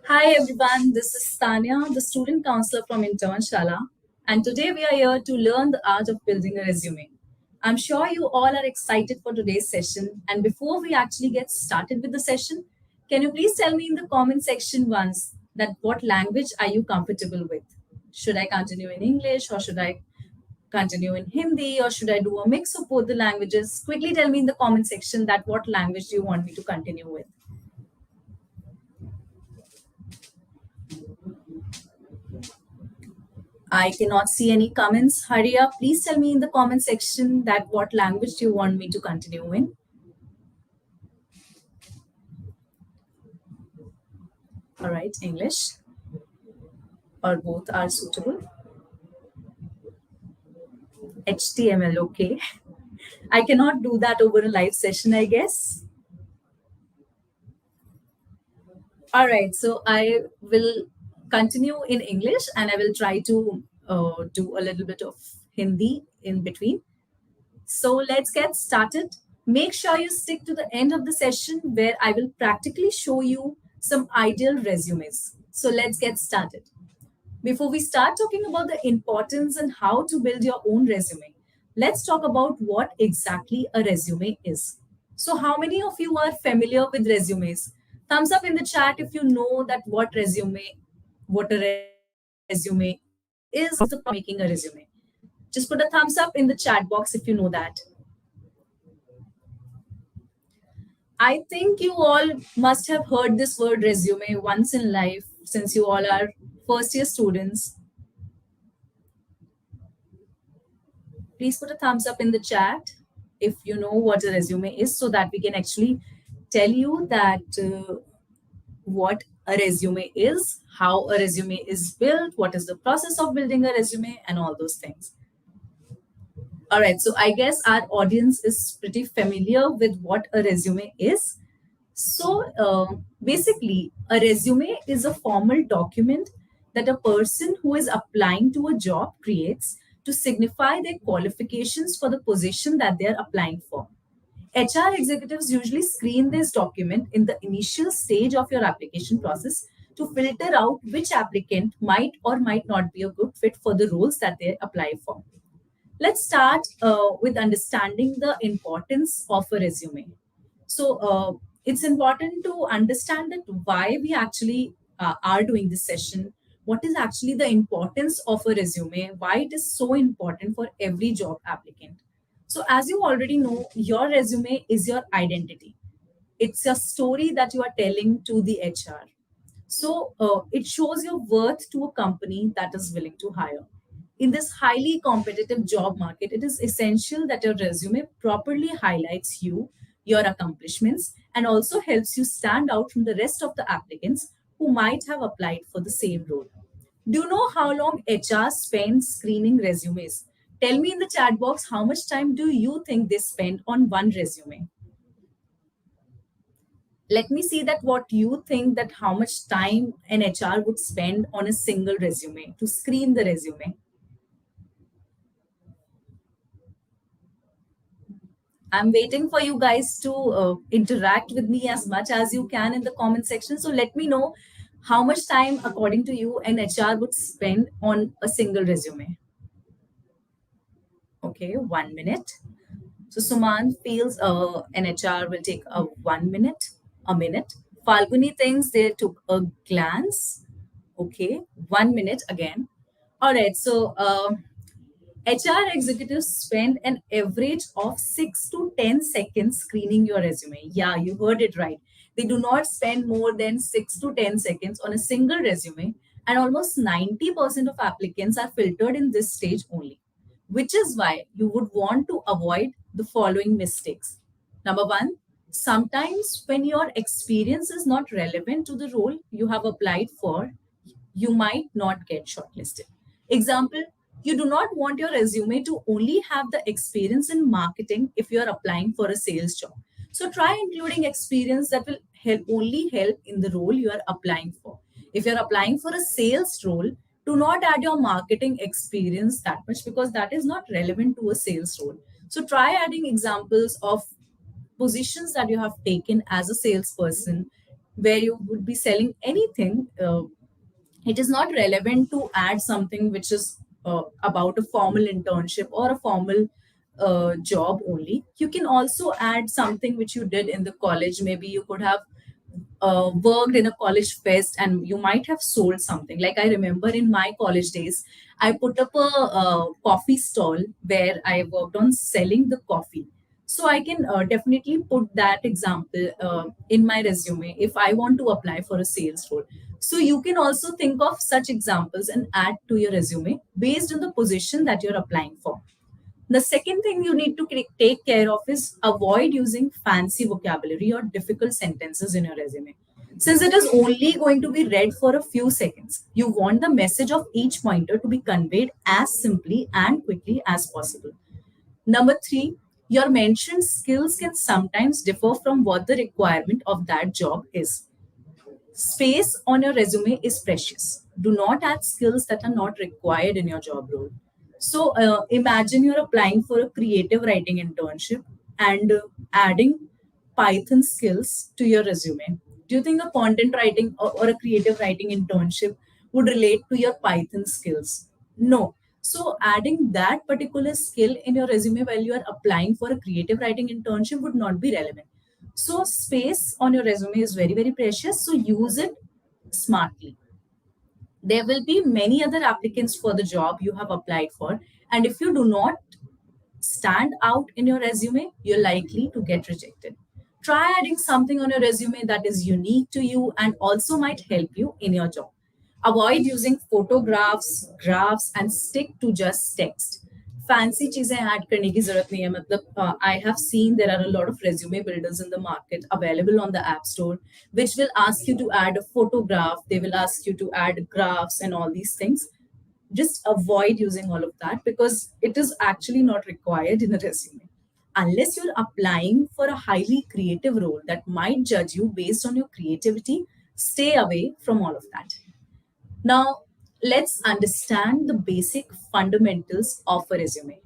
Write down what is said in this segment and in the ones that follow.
Hi everyone, this is Tanya, the student counselor from Internshala, and today we are here to learn the art of building a resume. I'm sure you all are excited for today's session, and before we actually get started with the session, can you please tell me in the comment section once that what language are you comfortable with? Should I continue in English or should I continue in Hindi or should I do a mix of both the languages? Quickly tell me in the comment section that what language do you want me to continue with? I cannot see any comments. Hurry up. Please tell me in the comment section that what language do you want me to continue in. All right, English or both are suitable. HTML, okay. I cannot do that over a live session, I guess. All right, so I will continue in English and I will try to do a little bit of Hindi in between. So let's get started. Make sure you stick to the end of the session where I will practically show you some ideal resumes. So let's get started. Before we start talking about the importance and how to build your own resume, let's talk about what exactly a resume is. So, how many of you are familiar with resumes? Thumbs up in the chat if you know that what a resume is, the making a resume. Just put a thumbs up in the chat box if you know that. I think you all must have heard this word resume once in life since you all are first year students. Please put a thumbs up in the chat if you know what a resume is so that we can actually tell you that what a resume is, how a resume is built, what is the process of building a resume, and all those things. All right, so I guess our audience is pretty familiar with what a resume is. So basically, a resume is a formal document that a person who is applying to a job creates to signify their qualifications for the position that they are applying for. HR executives usually screen this document in the initial stage of your application process to filter out which applicant might or might not be a good fit for the roles that they apply for. Let's start with understanding the importance of a resume. So it's important to understand that why we actually are doing this session. What is actually the importance of a resume? Why it is so important for every job applicant? So as you already know, your resume is your identity. It's a story that you are telling to the HR. So it shows your worth to a company that is willing to hire. In this highly competitive job market, it is essential that your resume properly highlights you, your accomplishments, and also helps you stand out from the rest of the applicants who might have applied for the same role. Do you know how long HR spends screening resumes? Tell me in the chat box how much time do you think they spend on one resume? Let me see that what you think that how much time an HR would spend on a single resume to screen the resume. I'm waiting for you guys to interact with me as much as you can in the comment section. So let me know how much time, according to you, an HR would spend on a single resume. Okay, 1 minute. So Suman feels an HR will take a 1 minute, a minute. Falguni thinks they took a glance. Okay, 1 minute again. All right, so HR executives spend an average of 6 to 10 seconds screening your resume. Yeah, you heard it right. They do not spend more than 6 to 10 seconds on a single resume, and almost 90% of applicants are filtered in this stage only, which is why you would want to avoid the following mistakes. Number one, sometimes when your experience is not relevant to the role you have applied for, you might not get shortlisted. Example, you do not want your resume to only have the experience in marketing if you are applying for a sales job. So try including experience that will only help in the role you are applying for. If you're applying for a sales role, do not add your marketing experience that much because that is not relevant to a sales role. So try adding examples of positions that you have taken as a salesperson, where you would be selling anything, it is not relevant to add something which is about a formal internship or a formal job only. You can also add something which you did in the college. Maybe you could have worked in a college fest and you might have sold something. Like I remember in my college days, I put up a coffee stall where I worked on selling the coffee. So I can definitely put that example in my resume if I want to apply for a sales role. So you can also think of such examples and add to your resume based on the position that you're applying for. The second thing you need to take care of is avoid using fancy vocabulary or difficult sentences in your resume. Since it is only going to be read for a few seconds, you want the message of each pointer to be conveyed as simply and quickly as possible. Number three, your mentioned skills can sometimes differ from what the requirement of that job is. Space on your resume is precious. Do not add skills that are not required in your job role. So imagine you're applying for a creative writing internship and adding Python skills to your resume. Do you think a content writing or a creative writing internship would relate to your Python skills? No. So adding that particular skill in your resume while you are applying for a creative writing internship would not be relevant. So space on your resume is very, very precious. So use it smartly. There will be many other applicants for the job you have applied for. And if you do not stand out in your resume, you're likely to get rejected. Try adding something on your resume that is unique to you and also might help you in your job. Avoid using photographs, graphs, and stick to just text. Fancy चीजें add करने की जरूरत नहीं है मतलब I have seen there are a lot of resume builders in the market available on the app store which will ask you to add a photograph, they will ask you to add graphs and all these things. Just avoid using all of that because it is actually not required in a resume. Unless you're applying for a highly creative role that might judge you based on your creativity, stay away from all of that. Now, let's understand the basic fundamentals of a resume.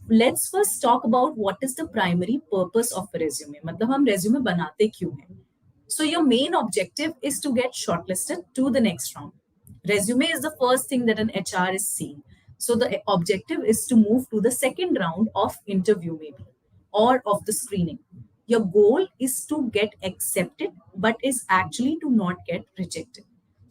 Let's first talk about what is the primary purpose of a resume. मतलब हम resume बनाते क्यों हैं? So your main objective is to get shortlisted to the next round. Resume is the first thing that an HR is seeing. So the objective is to move to the second round of interview maybe or of the screening. Your goal is to get accepted but is actually to not get rejected.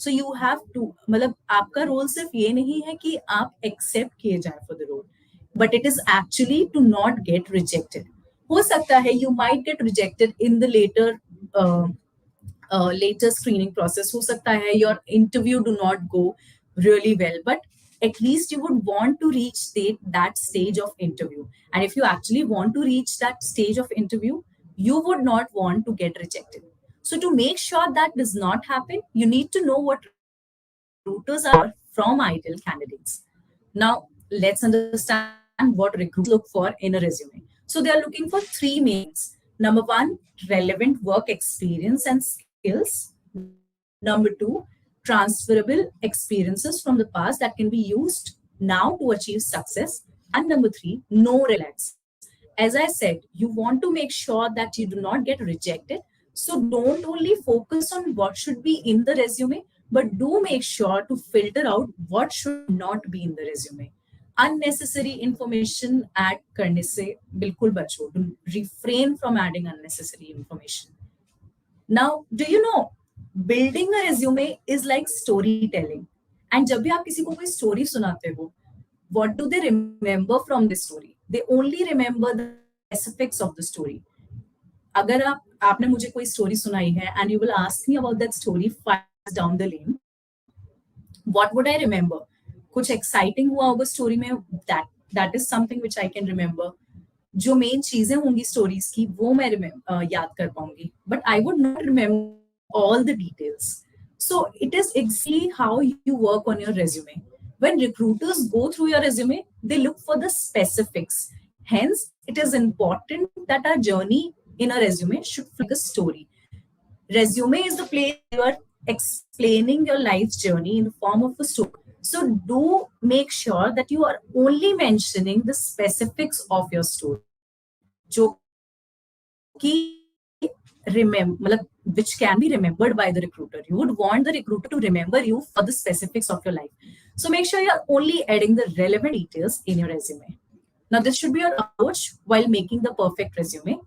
So you have to मतलब आपका role सिर्फ ये नहीं है कि आप accept किए जाए for the role but it is actually to not get rejected. हो सकता है you might get rejected in the later screening process. हो सकता है your interview do not go really well, but at least you would want to reach that stage of interview. And if you actually want to reach that stage of interview, you would not want to get rejected. So to make sure that does not happen, you need to know what recruiters are from ideal candidates. Now, let's understand what recruiters look for in a resume. So they are looking for three main things. Number one, relevant work experience and skills. Number two, transferable experiences from the past that can be used now to achieve success. And number three, no relax. As I said, you want to make sure that you do not get rejected. So don't only focus on what should be in the resume, but do make sure to filter out what should not be in the resume. Unnecessary information add करने से बिल्कुल बचो. Refrain from adding unnecessary information. Now, do you know, building a resume is like storytelling. And जब भी आप किसी को कोई story सुनाते हो, what do they remember from the story? They only remember the specifics of the story. अगर आपने मुझे कोई स्टोरी सुनाई है and you will ask me about that story 5 years down the lane, what would I remember? कुछ exciting हुआ होगा story में, that is something which I can remember. जो मेन चीजें होंगी स्टोरीज की वो मैं याद कर पाऊंगी, but I would not remember all the details. So it is exactly how you work on your resume. When recruiters go through your resume, they look for the specifics. Hence, it is important that our journey in a resume should feel like a story. Resume is the place you are explaining your life's journey in the form of a story. So do make sure that you are only mentioning the specifics of your story. जो कि मतलब which can be remembered by the recruiter. You would want the recruiter to remember you for the specifics of your life. So make sure you're only adding the relevant details in your resume. Now, this should be your approach while making the perfect resume.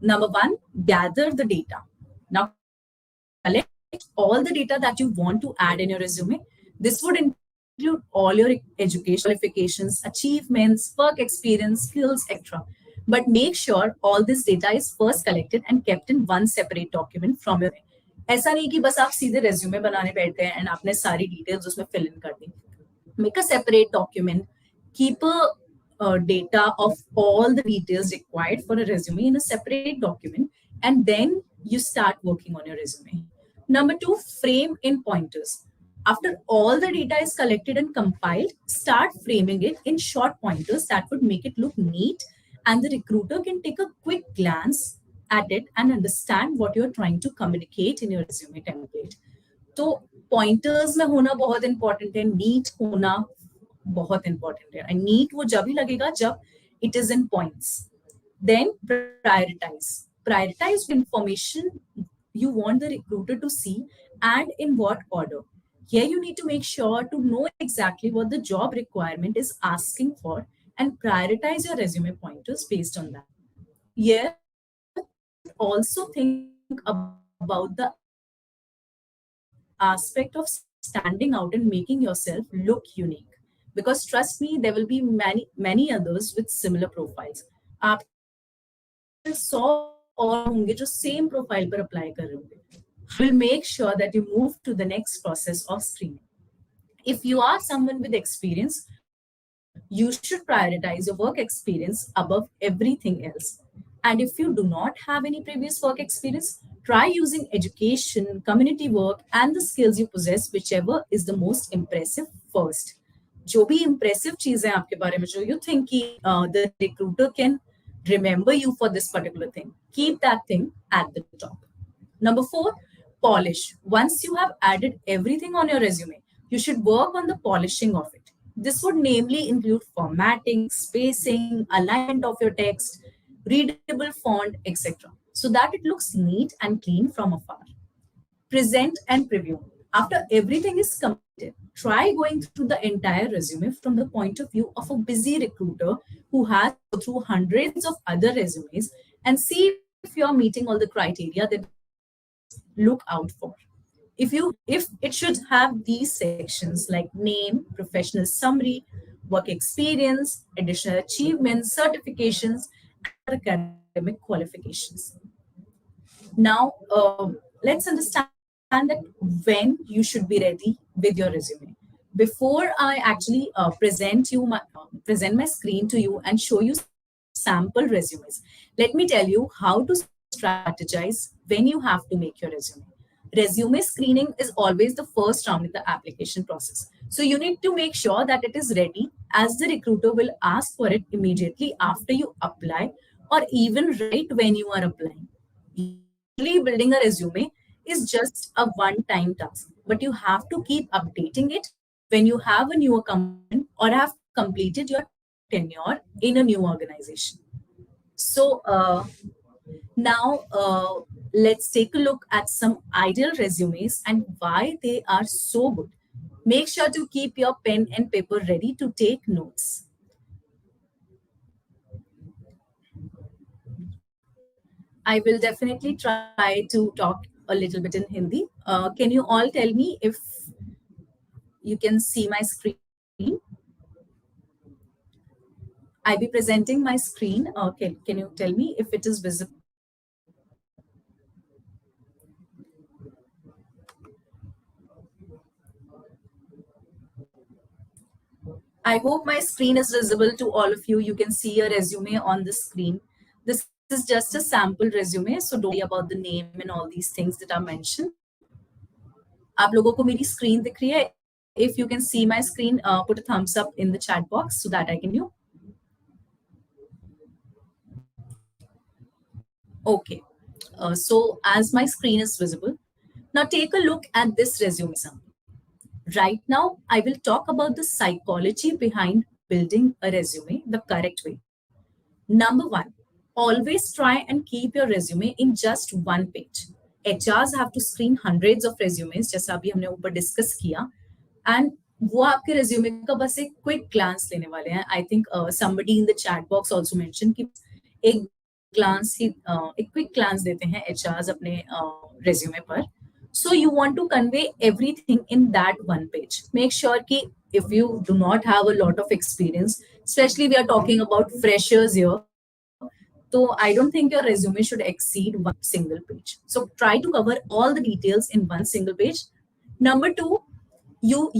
Number one, gather the data. Now, collect all the data that you want to add in your resume. This would include all your education, qualifications, achievements, work experience, skills, etc. But make sure all this data is first collected and kept in one separate document from your. ऐसा नहीं कि बस आप सीधे resume बनाने बैठते हैं and आपने सारी डिटेल्स उसमें फिल इन कर दी. Make a separate document. Keep data of all the details required for a resume in a separate document, and then you start working on your resume. Number two, frame in pointers. After all the data is collected and compiled, start framing it in short pointers that would make it look neat, and the recruiter can take a quick glance at it and understand what you're trying to communicate in your resume template. तो pointers में होना बहुत important है, NEET होना बहुत important है. And NEET वो जब ही लगेगा जब it is in points. Then prioritize information you want the recruiter to see and in what order. Here you need to make sure to know exactly what the job requirement is asking for and prioritize your resume pointers based on that. Here also think about the aspect of standing out and making yourself look unique, because trust me, there will be many others with similar profiles. आप 100 और होंगे जो same profile पर apply कर रहे होंगे. Will make sure that you move to the next process of screening. If you are someone with experience, you should prioritize your work experience above everything else. And if you do not have any previous work experience, try using education, community work, and the skills you possess, whichever is the most impressive first. जो भी impressive चीजें आपके बारे में जो you think कि the recruiter can remember you for this particular thing, keep that thing at the top. Number four, polish. Once you have added everything on your resume, you should work on the polishing of it. This would namely include formatting, spacing, alignment of your text, readable font, etc., so that it looks neat and clean from afar. Present and preview. After everything is completed, try going through the entire resume from the point of view of a busy recruiter who has to go through hundreds of other resumes and see if you are meeting all the criteria that look out for. If it should have these sections like name, professional summary, work experience, additional achievements, certifications, and academic qualifications. Now, let's understand that when you should be ready with your resume. Before I actually present my screen to you and show you sample resumes, let me tell you how to strategize when you have to make your resume. Resume screening is always the first round in the application process. So you need to make sure that it is ready, as the recruiter will ask for it immediately after you apply or even right when you are applying. Usually building a resume is just a one-time task, but you have to keep updating it when you have a newer company or have completed your tenure in a new organization. So now let's take a look at some ideal resumes and why they are so good. Make sure to keep your pen and paper ready to take notes. I will definitely try to talk a little bit in Hindi. Can you all tell me if you can see my screen? I'll be presenting my screen. Can you tell me if it is visible? I hope my screen is visible to all of you. You can see a resume on the screen. This is just a sample resume, so don't worry about the name and all these things that are mentioned. आप लोगों को मेरी screen दिख रही है? If you can see my screen, put a thumbs up in the chat box so that I can view. Okay, so as my screen is visible, now take a look at this resume sample. Right now, I will talk about the psychology behind building a resume the correct way. Number one, always try and keep your resume in just one page. HRs have to screen hundreds of resumes, जैसा अभी हमने ऊपर discuss किया, and वो आपके resume का बस एक क्विक ग्लांस लेने वाले हैं. I think somebody in the chat box also mentioned कि एक ग्लांस ही एक क्विक ग्लांस देते हैं HRs अपने रेज्यूमे पर. So you want to convey everything in that one page. Make sure कि if you do not have a lot of experience, especially we are talking about freshers here, so I don't think your resume should exceed one single page. So try to cover all the details in one single page. Number two, you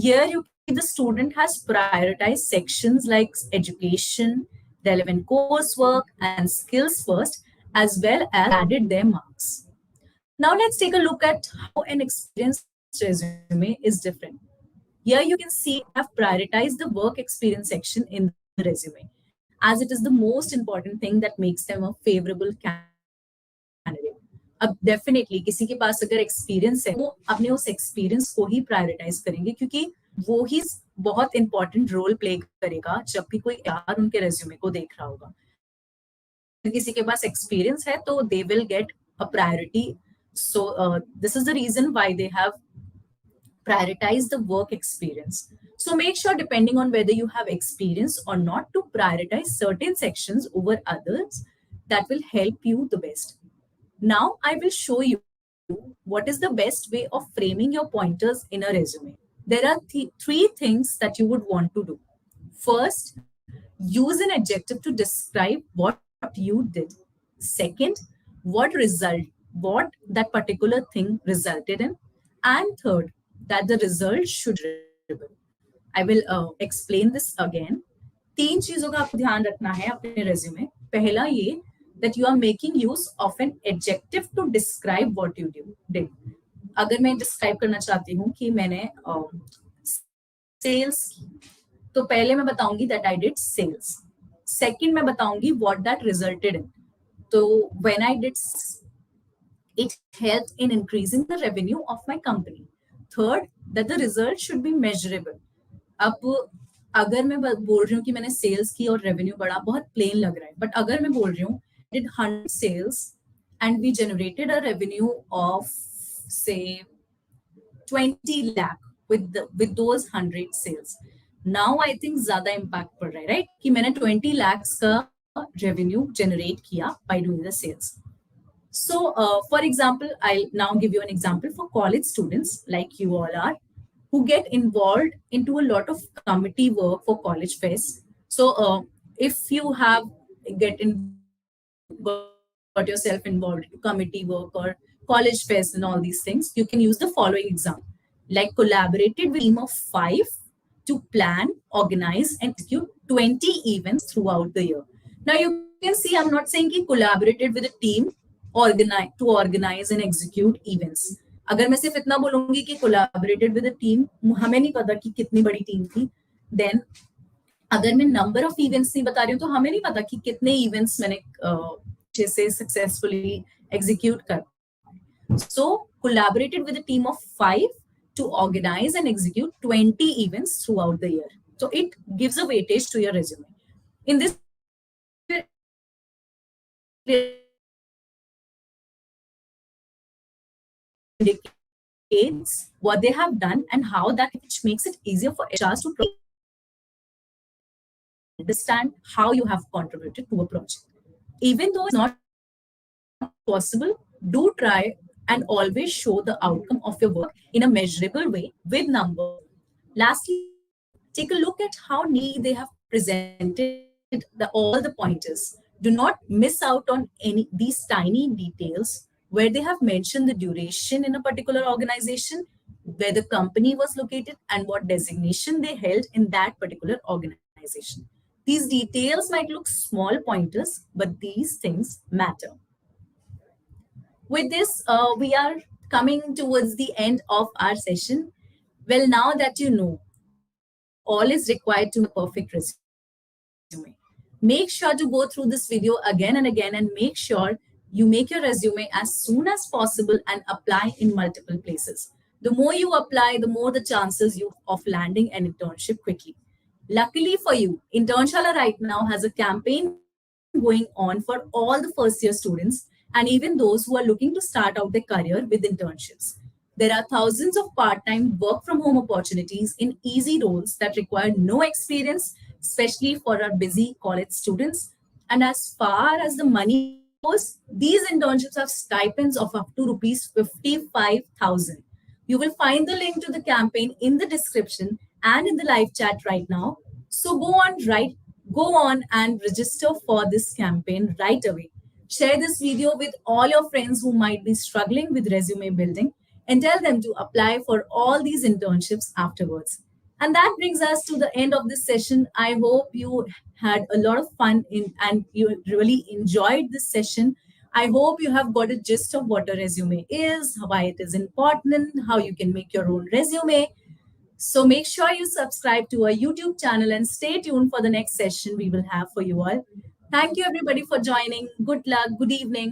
the student has prioritized sections like education, relevant coursework, and skills first, as well as added their marks. Now let's take a look at how an experienced resume is different. Here you can see I have prioritized the work experience section in the resume, as it is the most important thing that makes them a favorable candidate. अब definitely किसी के पास अगर experience है वो अपने उस experience को ही prioritise करेंगे, क्योंकि वो ही बहुत इंपॉर्टेंट रोल प्ले करेगा जब भी कोई यार उनके रेज्यूमे को देख रहा होगा. किसी के पास एक्सपीरियंस है तो they will get a priority. So this is the reason why they have prioritize the work experience. So make sure, depending on whether you have experience or not, to prioritize certain sections over others. That will help you the best. Now I will show you what is the best way of framing your pointers in a resume. There are three things that you would want to do. First, use an adjective to describe what you did. Second, what that particular thing resulted in. And third, that the result should be measurable. I will explain this again. 3 चीजों का आपको ध्यान रखना है अपने resume. पहला ये that you are making use of an adjective to describe what you did. अगर मैं describe करना चाहती हूँ कि मैंने sales की, तो पहले मैं बताऊंगी that I did sales. Second मैं बताऊंगी what that resulted in. तो when I did, it helped in increasing the revenue of my company. Third, that the result should be measurable. अब अगर मैं बोल रही हूँ कि मैंने सेल्स की और रेवेन्यू बढ़ा, बहुत प्लेन लग रहा है, बट अगर मैं बोल रही हूँ did 100 sales and we generated a revenue of say 20 lakh with those 100 sales. Now I think ज्यादा impact पड़ रहा है, right? कि मैंने 20 lakhs का revenue generate किया by doing the sales. So, for example, I'll now give you an example for college students like you all are, who get involved into a lot of committee work for college fest. So, if you have got yourself involved in committee work or college fest and all these things, you can use the following example. Like collaborated with a team of 5 to plan, organize, and execute 20 events throughout the year. Now you can see I'm not saying कि collaborated with a team to organize and execute events. अगर मैं सिर्फ इतना बोलूंगी कि collaborated with a team, हमें नहीं पता कि कितनी बड़ी टीम थी. Then अगर मैं number of events नहीं बता रही हूँ तो हमें नहीं पता कि कितने events मैंने जैसे successfully execute कर. So collaborated with a team of 5 to organize and execute 20 events throughout the year. So it gives a weightage to your resume. In this indicates what they have done and how that, which makes it easier for HRs to understand how you have contributed to a project. Even though it's not possible, do try and always show the outcome of your work in a measurable way with numbers. Lastly, take a look at how neatly they have presented all the pointers. Do not miss out on any these tiny details where they have mentioned the duration in a particular organization, where the company was located, and what designation they held in that particular organization. These details might look small pointers, but these things matter. With this, we are coming towards the end of our session. Well, now that you know all is required to make a perfect resume, make sure to go through this video again and again and make sure you make your resume as soon as possible and apply in multiple places. The more you apply, the more the chances you of landing an internship quickly. Luckily for you, Internshala right now has a campaign going on for all the first year students, and even those who are looking to start out their career with internships. There are thousands of part time work from home opportunities in easy roles that require no experience, especially for our busy college students. And as far as the money goes, these internships have stipends of up to rupees 55,000. You will find the link to the campaign in the description and in the live chat right now. So go on and register for this campaign right away. Share this video with all your friends who might be struggling with resume building and tell them to apply for all these internships afterwards. And that brings us to the end of this session. I hope you had a lot of fun in and you really enjoyed this session. I hope you have got a gist of what a resume is, why it is important, how you can make your own resume. So make sure you subscribe to our YouTube channel and stay tuned for the next session we will have for you all. Thank you everybody for joining. Good luck. Good evening.